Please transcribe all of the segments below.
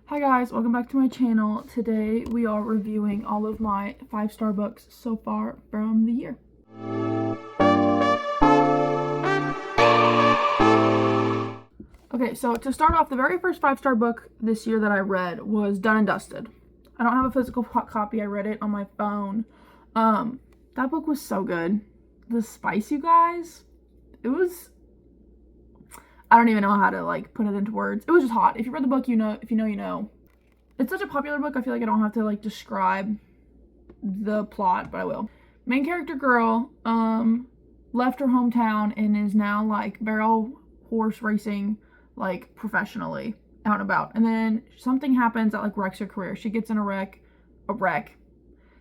Hi guys, welcome back to my channel. Today we are reviewing all of my 5-star books so far from the year. Okay, so to start off, the very first 5-star book this year that I read was Done and Dusted. I don't have a physical copy, I read it on my phone. That book was so good. The spice, you guys, it was, I don't even know how to put it into words. It was just hot. If you read the book, you know. If you know, you know. It's such a popular book, I feel like I don't have to describe the plot, but I will. Main character girl left her hometown and is now barrel horse racing professionally out and about. And then something happens that wrecks her career. She gets in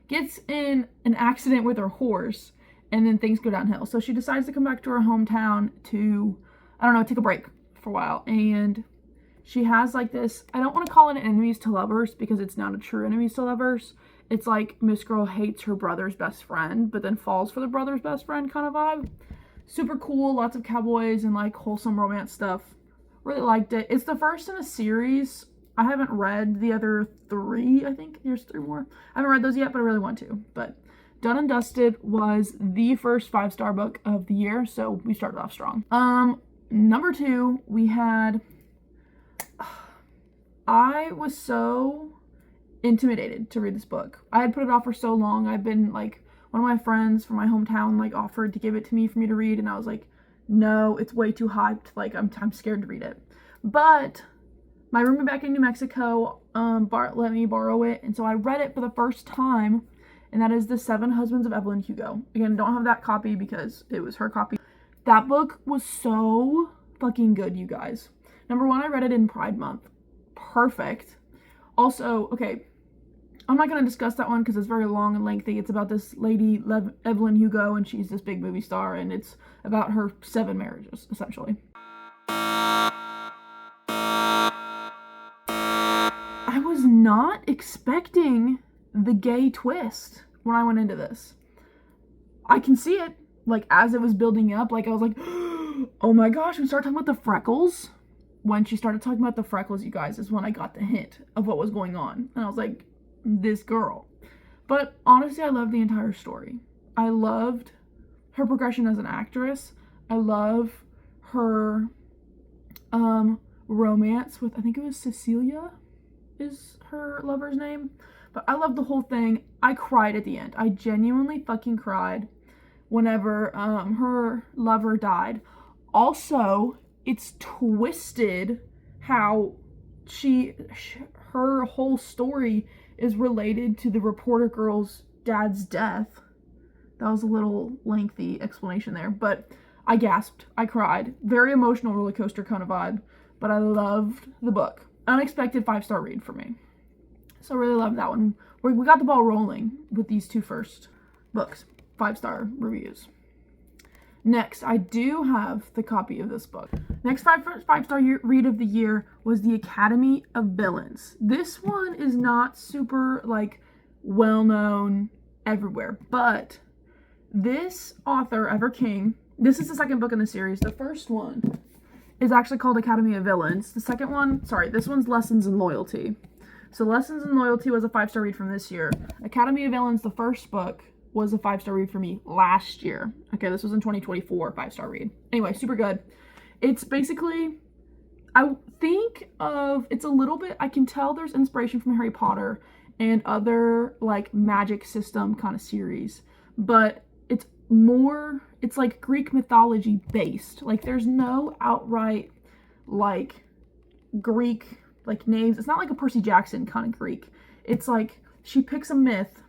gets in an accident with her horse, and then things go downhill. So she decides to come back to her hometown to, I don't know, take a break for a while. And she has this, I don't want to call it enemies to lovers because it's not a true enemies to lovers. It's Miss Girl hates her brother's best friend, but then falls for the brother's best friend kind of vibe. Super cool, lots of cowboys and wholesome romance stuff. Really liked it. It's the first in a series. I haven't read the other 3, I think. There's 3 more. I haven't read those yet, but I really want to. But Done and Dusted was the first 5-star book of the year, so we started off strong. Number 2, we had... I was so intimidated to read this book. I had put it off for so long. I've been one of my friends from my hometown offered to give it to me for me to read, and I was like, no, it's way too hyped. I'm scared to read it. But my roommate back in New Mexico let me borrow it, and so I read it for the first time, and that is The 7 Husbands of Evelyn Hugo. Again, don't have that copy because it was her copy. That book was so fucking good, you guys. Number 1, I read it in Pride Month. Perfect. Also, okay, I'm not going to discuss that one because it's very long and lengthy. It's about this lady, Evelyn Hugo, and she's this big movie star, and it's about her 7 marriages, essentially. I was not expecting the gay twist when I went into this. I can see it, as it was building up, I was like, oh my gosh, we started talking about the freckles. When she started talking about the freckles, you guys, is when I got the hint of what was going on. And I was like, this girl. But honestly, I loved the entire story. I loved her progression as an actress. I love her romance with, I think it was Cecilia is her lover's name. But I loved the whole thing. I cried at the end. I genuinely fucking cried whenever her lover died. Also, it's twisted how her whole story is related to the reporter girl's dad's death. That was a little lengthy explanation there, but I gasped. I cried. Very emotional roller coaster kind of vibe, but I loved the book. Unexpected 5-star read for me. So I really loved that one. We got the ball rolling with these 2 first books. 5-star reviews. Next, I do have the copy of this book. Next 5-star read of the year was The Academy of Villains. This one is not super well-known everywhere, but this author, Ever King, this is the 2nd book in the series. The first one is actually called Academy of Villains. The second one, this one's Lessons in Loyalty. So Lessons in Loyalty was a 5-star read from this year. Academy of Villains, the first book, was a 5-star read for me last year. Okay, this was in 2024, 5-star read. Anyway, super good. It's basically, I think it's a little bit, I can tell there's inspiration from Harry Potter and other magic system kind of series, but it's more, it's Greek mythology based. There's no outright Greek names. It's not a Percy Jackson kind of Greek. It's she picks a myth,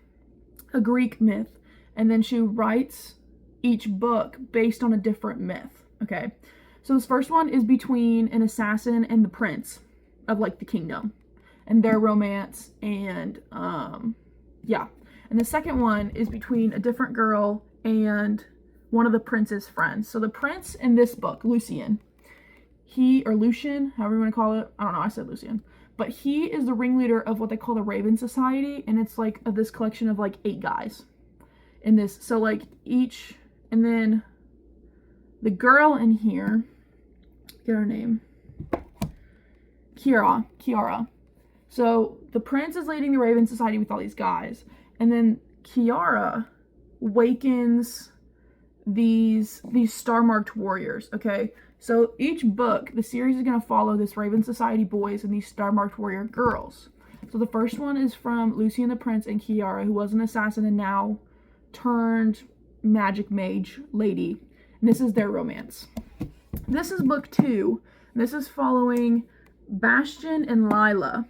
a Greek myth, and then she writes each book based on a different myth. Okay, so this first one is between an assassin and the prince of the kingdom and their romance, and yeah. And the second one is between a different girl and one of the prince's friends. So the prince in this book, Lucian, Lucian, however you want to call it, I don't know, I said Lucian, but he is the ringleader of what they call the Raven Society, and it's this collection of 8 guys in this. So each, and then the girl in here, get her name, Kiara. So the prince is leading the Raven Society with all these guys, and then Kiara wakens these star-marked warriors, okay? So each book, the series is going to follow this Raven Society boys and these star-marked warrior girls. So the first one is from Lucy and the Prince and Kiara, who was an assassin and now turned magic mage lady. And this is their romance. This is book 2. This is following Bastion and Lila.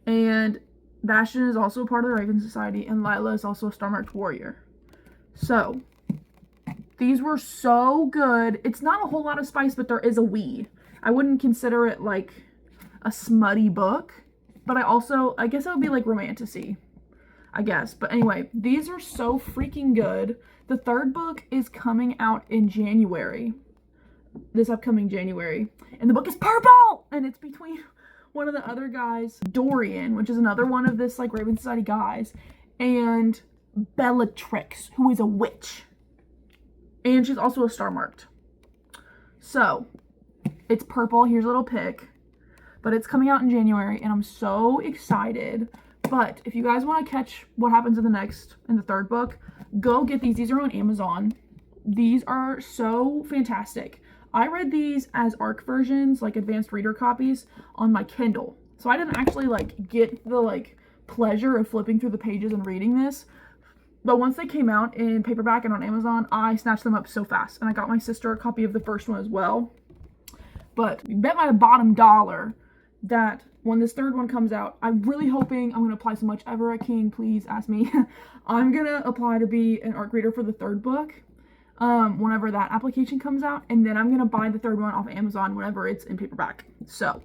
And Bastion is also a part of the Raven Society, and Lila is also a star-marked warrior. So these were so good. It's not a whole lot of spice, but there is a wee. I wouldn't consider it like a smutty book, but I guess it would be like romantasy, I guess. But anyway, these are so freaking good. The third book is coming out in January, this upcoming January, and the book is purple, and it's between one of the other guys, Dorian, which is another one of this like Raven Society guys, and Bellatrix, who is a witch. And she's also a star marked. So, it's purple. Here's a little pic. But it's coming out in January, and I'm so excited. But if you guys want to catch what happens in the third book, go get these. These are on Amazon. These are so fantastic. I read these as ARC versions, like advanced reader copies, on my Kindle. So I didn't actually like get the like pleasure of flipping through the pages and reading this. But once they came out in paperback and on Amazon, I snatched them up so fast. And I got my sister a copy of the first one as well. But you bet my bottom dollar that when this third one comes out, I'm really hoping I'm going to apply so much. Everett King, please ask me. I'm going to apply to be an ARC reader for the third book whenever that application comes out. And then I'm going to buy the third one off Amazon whenever it's in paperback. So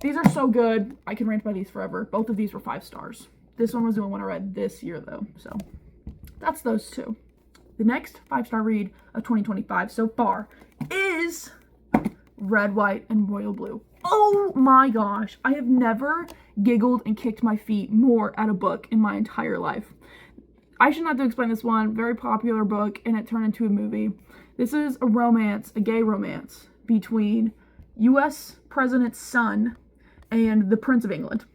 these are so good. I can rant by these forever. Both of these were 5 stars. This one was the only one I read this year though. So that's those two. The next 5-star read of 2025 so far is Red, White, and Royal Blue. Oh my gosh, I have never giggled and kicked my feet more at a book in my entire life. I should not have to explain this one. Very popular book, and it turned into a movie. This is a romance, a gay romance, between U.S. President's son and the Prince of England.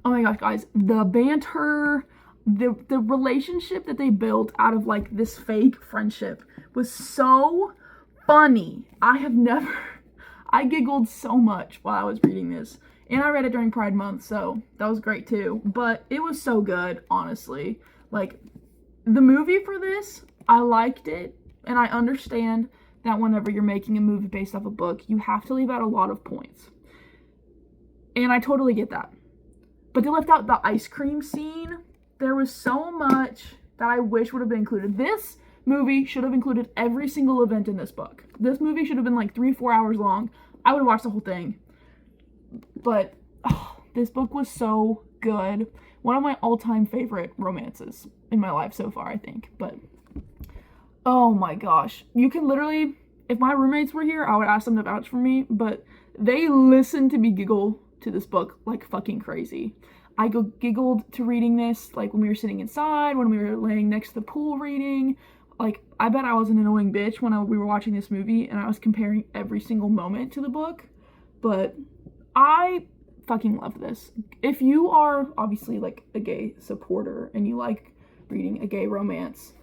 Oh my gosh, guys, the banter, the relationship that they built out of like this fake friendship was so funny. I giggled so much while I was reading this. And I read it during Pride Month, so that was great too. But it was so good, honestly. Like, the movie for this, I liked it. And I understand that whenever you're making a movie based off a book, you have to leave out a lot of points. And I totally get that. But they left out the ice cream scene. There was so much that I wish would have been included. This movie should have included every single event in this book. This movie should have been like 3-4 hours long. I would have watched the whole thing. But this book was so good. One of my all-time favorite romances in my life so far, I think. But oh my gosh. You can literally, if my roommates were here, I would ask them to vouch for me. But they listened to me giggle to this book like fucking crazy. I giggled to reading this like when we were sitting inside, when we were laying next to the pool reading. Like, I bet I was an annoying bitch when we were watching this movie and I was comparing every single moment to the book. But I fucking love this. If you are obviously like a gay supporter and you like reading a gay romance,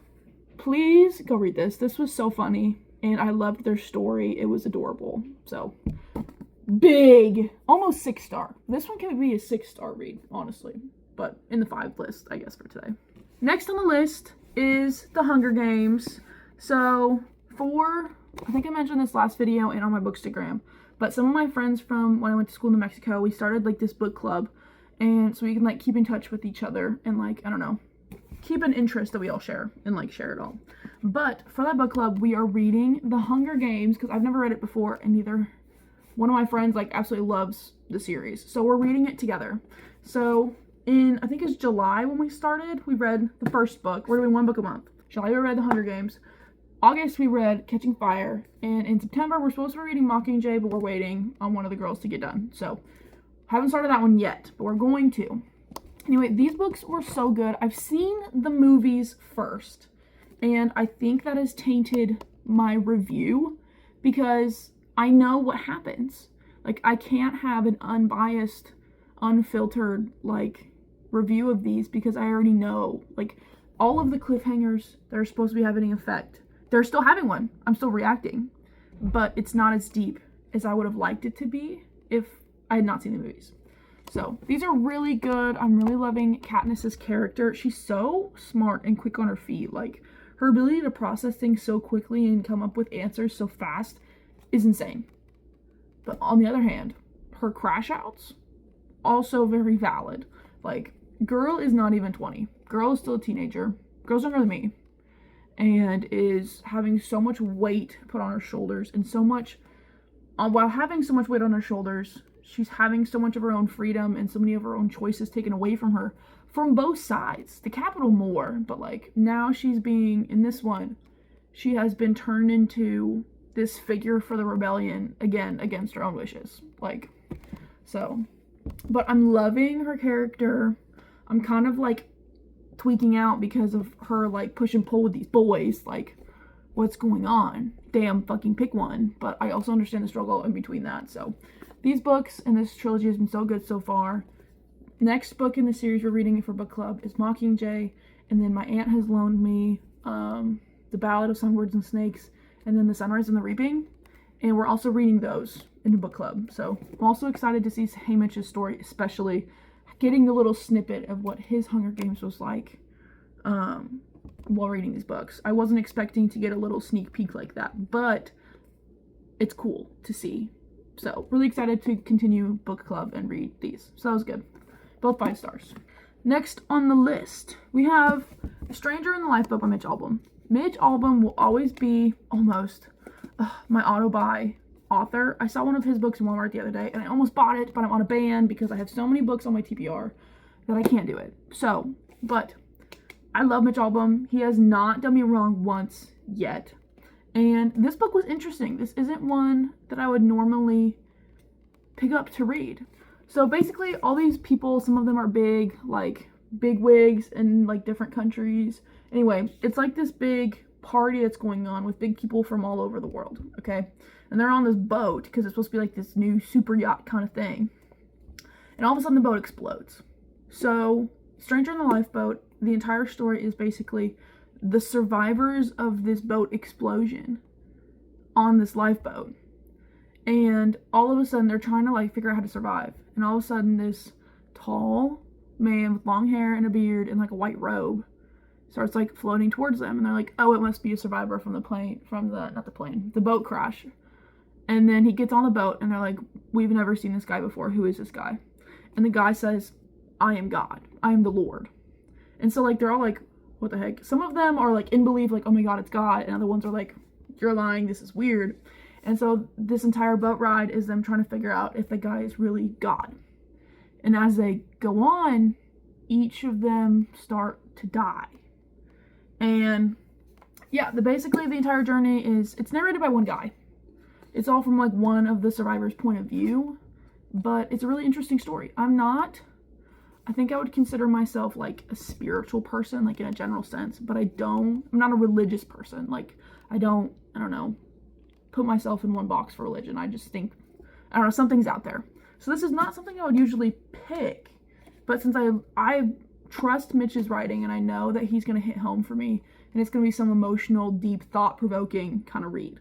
please go read this. This was so funny and I loved their story. It was adorable. So big, almost 6-star. This one can be a 6-star read, honestly, but in the 5 list, I guess, for today. Next on the list is The Hunger Games. So I think I mentioned this last video and on my Bookstagram, but some of my friends from when I went to school in New Mexico, we started like this book club, and so we can like keep in touch with each other and like, I don't know, keep an interest that we all share and like share it all. But for that book club, we are reading The Hunger Games because I've never read it before, and neither one of my friends like absolutely loves the series, so we're reading it together. So in, I think it's July when we started, we read the first book. We're doing 1 book a month. July we read The Hunger Games. August we read Catching Fire. And in September we're supposed to be reading Mockingjay, but we're waiting on one of the girls to get done. So haven't started that one yet, but we're going to. Anyway, these books were so good. I've seen the movies first, and I think that has tainted my review because I know what happens. Like, I can't have an unbiased unfiltered like review of these because I already know like all of the cliffhangers that are supposed to be having an effect. They're still having one. I'm still reacting, but it's not as deep as I would have liked it to be if I had not seen the movies. So these are really good. I'm really loving Katniss's character. She's so smart and quick on her feet. Like, her ability to process things so quickly and come up with answers so fast is insane. But on the other hand, her crash outs, also very valid. Like, girl is not even 20. Girl is still a teenager. Girl's younger than me. And is having so much weight put on her shoulders, and so much, while having so much weight on her shoulders, she's having so much of her own freedom and so many of her own choices taken away from her from both sides. The Capitol more, but like now she's being, in this one, she has been turned into this figure for the rebellion again against her own wishes. Like, so, but I'm loving her character. I'm kind of like tweaking out because of her like push and pull with these boys. Like, what's going on? Damn, fucking pick one. But I also understand the struggle in between that. So these books and this trilogy has been so good so far. Next book in the series we're reading for book club is Mockingjay, and then my aunt has loaned me The Ballad of Songbirds and Snakes, and then The Sunrise and the Reaping, and we're also reading those in the book club. So I'm also excited to see Haymitch's story, especially getting the little snippet of what his Hunger Games was like while reading these books. I wasn't expecting to get a little sneak peek like that, but it's cool to see. So really excited to continue book club and read these. So that was good. Both 5 stars. Next on the list, we have A Stranger in the Lifeboat by Mitch Albom. Mitch Albom will always be, almost, my auto-buy author. I saw one of his books in Walmart the other day, and I almost bought it, but I'm on a ban because I have so many books on my TBR that I can't do it. So, but I love Mitch Albom. He has not done me wrong once yet. And this book was interesting. This isn't one that I would normally pick up to read. So basically, all these people, some of them are big, like, big wigs in, like, different countries. Anyway, it's like this big party that's going on with big people from all over the world, okay? And they're on this boat, because it's supposed to be, like, this new super yacht kind of thing. And all of a sudden, the boat explodes. So, Stranger in the Lifeboat, the entire story is basically the survivors of this boat explosion on this lifeboat. And all of a sudden, they're trying to, like, figure out how to survive. And all of a sudden, this tall man with long hair and a beard and, like, a white robe starts, like, floating towards them. And they're like, oh, it must be a survivor from the plane, the boat crash. And then he gets on the boat, and they're like, we've never seen this guy before. Who is this guy? And the guy says, I am God. I am the Lord. And so, like, they're all like, what the heck? Some of them are, like, in belief, like, oh my God, it's God. And other ones are like, you're lying. This is weird. And so this entire boat ride is them trying to figure out if the guy is really God. And as they go on, each of them start to die. And yeah, basically the entire journey it's narrated by one guy. It's all from like one of the survivors' point of view, but it's a really interesting story. I think I would consider myself like a spiritual person, like in a general sense, but I'm not a religious person. Like I don't know, put myself in one box for religion. I just think, I don't know, something's out there. So this is not something I would usually pick, but since I trust Mitch's writing and I know that he's going to hit home for me and it's going to be some emotional, deep, thought-provoking kind of read.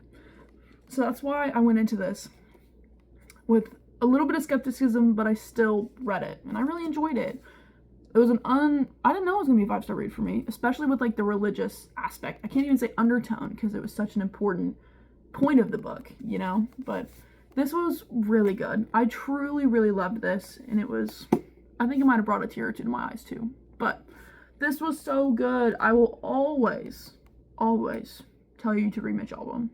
So that's why I went into this with a little bit of skepticism, but I still read it and I really enjoyed it. It was I didn't know it was going to be a 5-star read for me, especially with like the religious aspect. I can't even say undertone because it was such an important point of the book, you know, but this was really good. I truly, really loved this, and I think it might have brought a tear or two to my eyes too, but this was so good. I will always tell you to read Mitch Albom.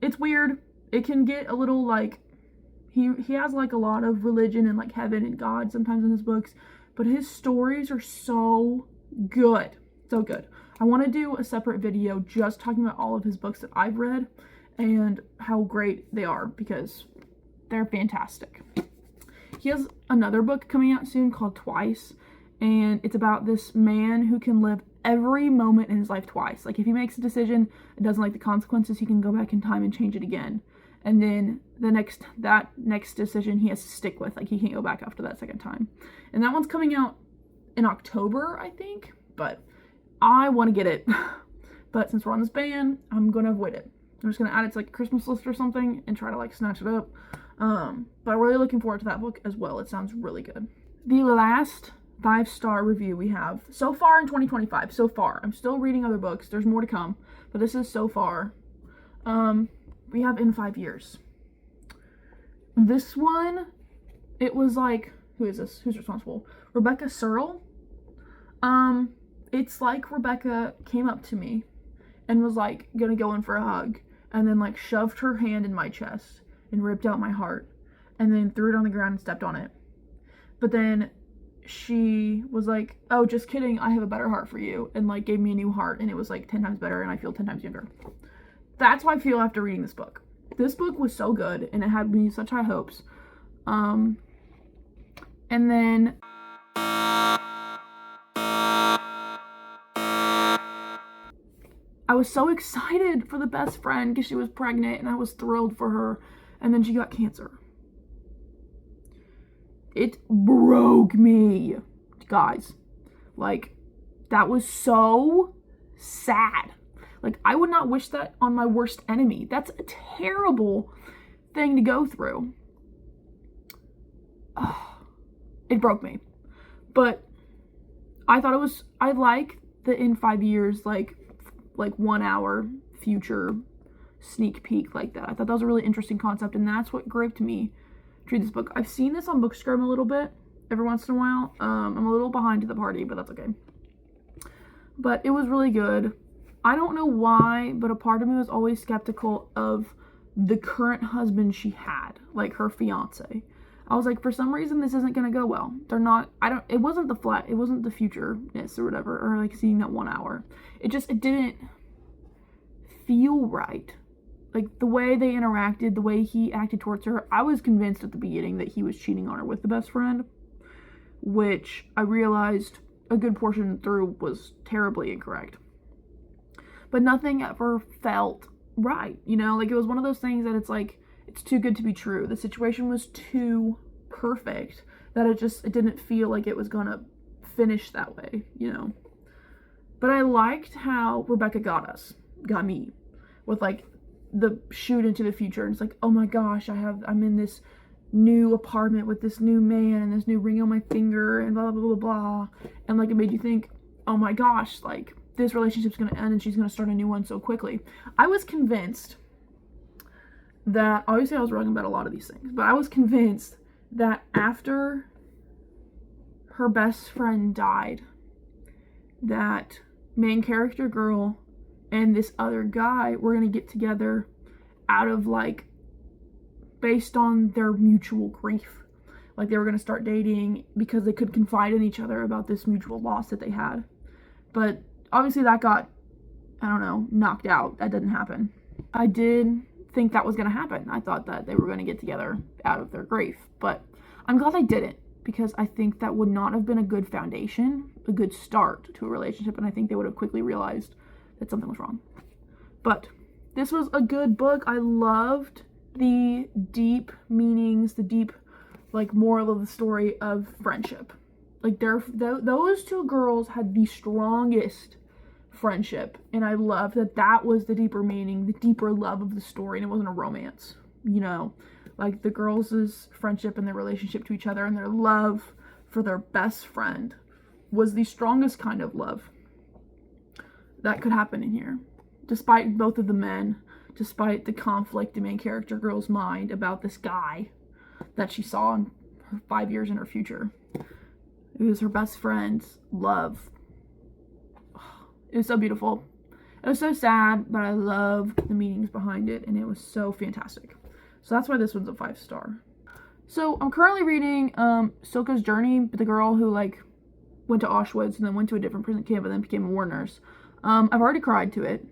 It's weird. It can get a little like, he has like a lot of religion and like heaven and God sometimes in his books, but his stories are so good. So good. I want to do a separate video just talking about all of his books that I've read and how great they are because they're fantastic. He has another book coming out soon called Twice, and it's about this man who can live every moment in his life twice. Like if he makes a decision and doesn't like the consequences, he can go back in time and change it again. and then that next decision he has to stick with. Like, he can't go back after that second time. And that one's coming out in October, I think, but I want to get it. But since we're on this ban, I'm gonna avoid it. I'm just gonna add it to like a Christmas list or something and try to like snatch it up. But I'm really looking forward to that book as well. It sounds really good. The last 5-star review we have so far in 2025. So far, I'm still reading other books. There's more to come, but this is so far. We have In 5 Years. This one, it was like, who is this? Who's responsible? Rebecca Searle. It's like Rebecca came up to me and was like gonna go in for a hug, and then like shoved her hand in my chest and ripped out my heart, and then threw it on the ground and stepped on it. But then she was like, oh, just kidding, I have a better heart for you, and like gave me a new heart, and it was like 10 times better, and I feel 10 times younger. That's how I feel after reading this book. This book was so good, and it had me such high hopes. And then I was so excited for the best friend because she was pregnant, and I was thrilled for her, and then she got cancer. It broke me, guys. Like, that was so sad. Like, I would not wish that on my worst enemy. That's a terrible thing to go through. It broke me. But I thought I like the In 5 Years, like 1 hour future sneak peek like that. I thought that was a really interesting concept, and that's what gripped me to read this book. I've seen this on Bookstagram a little bit, every once in a while. I'm a little behind to the party, but that's okay. But it was really good. I don't know why, but a part of me was always skeptical of the current husband she had, like her fiance. I was like, for some reason, this isn't gonna go well. It wasn't the futureness or whatever, or like seeing that 1 hour. It didn't feel right. Like, the way they interacted, the way he acted towards her, I was convinced at the beginning that he was cheating on her with the best friend, which I realized a good portion through was terribly incorrect. But nothing ever felt right, you know? Like, it was one of those things that it's like, it's too good to be true. The situation was too perfect that it didn't feel like it was gonna finish that way, you know? But I liked how Rebecca got me, with like the shoot into the future. And it's like, oh my gosh, I'm in this new apartment with this new man and this new ring on my finger and blah, blah, blah, blah. And like, it made you think, oh my gosh, like, this relationship's gonna end and she's gonna start a new one so quickly. I was convinced that, obviously I was wrong about a lot of these things, but I was convinced that after her best friend died, that main character girl and this other guy were gonna get together out of like, based on their mutual grief. Like, they were gonna start dating because they could confide in each other about this mutual loss that they had. But obviously that got, I don't know, knocked out. That didn't happen. I did think that was gonna happen. I thought that they were gonna get together out of their grief, but I'm glad they didn't, because I think that would not have been a good foundation, a good start to a relationship, and I think they would have quickly realized that something was wrong. But this was a good book. I loved the deep meanings, the deep, like, moral of the story of friendship. Like, those two girls had the strongest friendship, and I loved that was the deeper meaning, the deeper love of the story, and it wasn't a romance, you know? Like, the girls' friendship and their relationship to each other and their love for their best friend was the strongest kind of love that could happen in here. Despite both of the men, despite the conflict in main character girl's mind about this guy that she saw in her 5 years in her future. It was her best friend's love. It was so beautiful. It was so sad, but I loved the meanings behind it, and it was so fantastic. So that's why this one's a 5-star. So I'm currently reading Silke's Journey, the girl who like went to Auschwitz and then went to a different prison camp and then became a war nurse. I've already cried to it.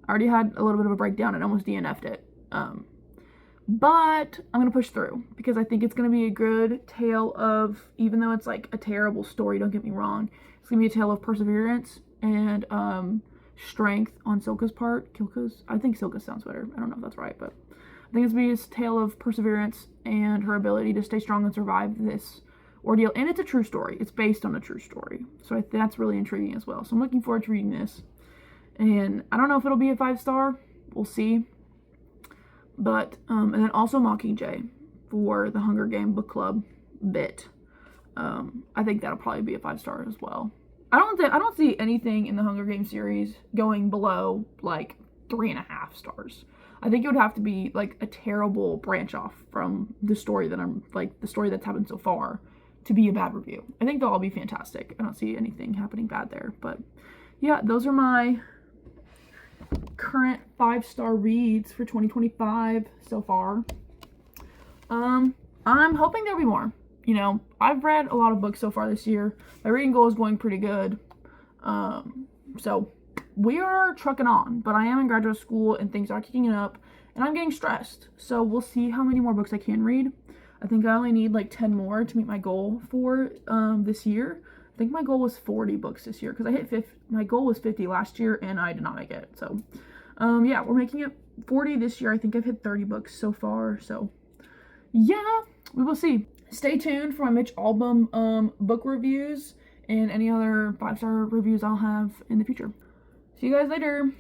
I already had a little bit of a breakdown and almost DNF'd it. But I'm gonna push through because I think it's gonna be a good tale of, even though it's like a terrible story, don't get me wrong, it's gonna be a tale of perseverance and strength on Silke's part. I think Silke sounds better. I don't know if that's right, but I think it's going to be a tale of perseverance and her ability to stay strong and survive this ordeal. And it's a true story. It's based on a true story. So that's really intriguing as well. So I'm looking forward to reading this. And I don't know if it'll be a 5-star. We'll see. But, and then also Mockingjay for the Hunger Game book club bit. I think that'll probably be a 5-star as well. I don't see anything in the Hunger Games series going below like 3.5 stars. I think it would have to be like a terrible branch off from the story the story that's happened so far to be a bad review. I think they'll all be fantastic. I don't see anything happening bad there. But yeah, those are my current 5-star reads for 2025 so far. I'm hoping there'll be more. You know, I've read a lot of books so far this year. My reading goal is going pretty good. So we are trucking on, but I am in graduate school and things are kicking up and I'm getting stressed. So we'll see how many more books I can read. I think I only need like 10 more to meet my goal for this year. I think my goal was 40 books this year because I hit my goal was 50 last year and I did not make it. So yeah, we're making it 40 this year. I think I've hit 30 books so far. So yeah, we will see. Stay tuned for my Mitch Albom book reviews and any other 5-star reviews I'll have in the future. See you guys later.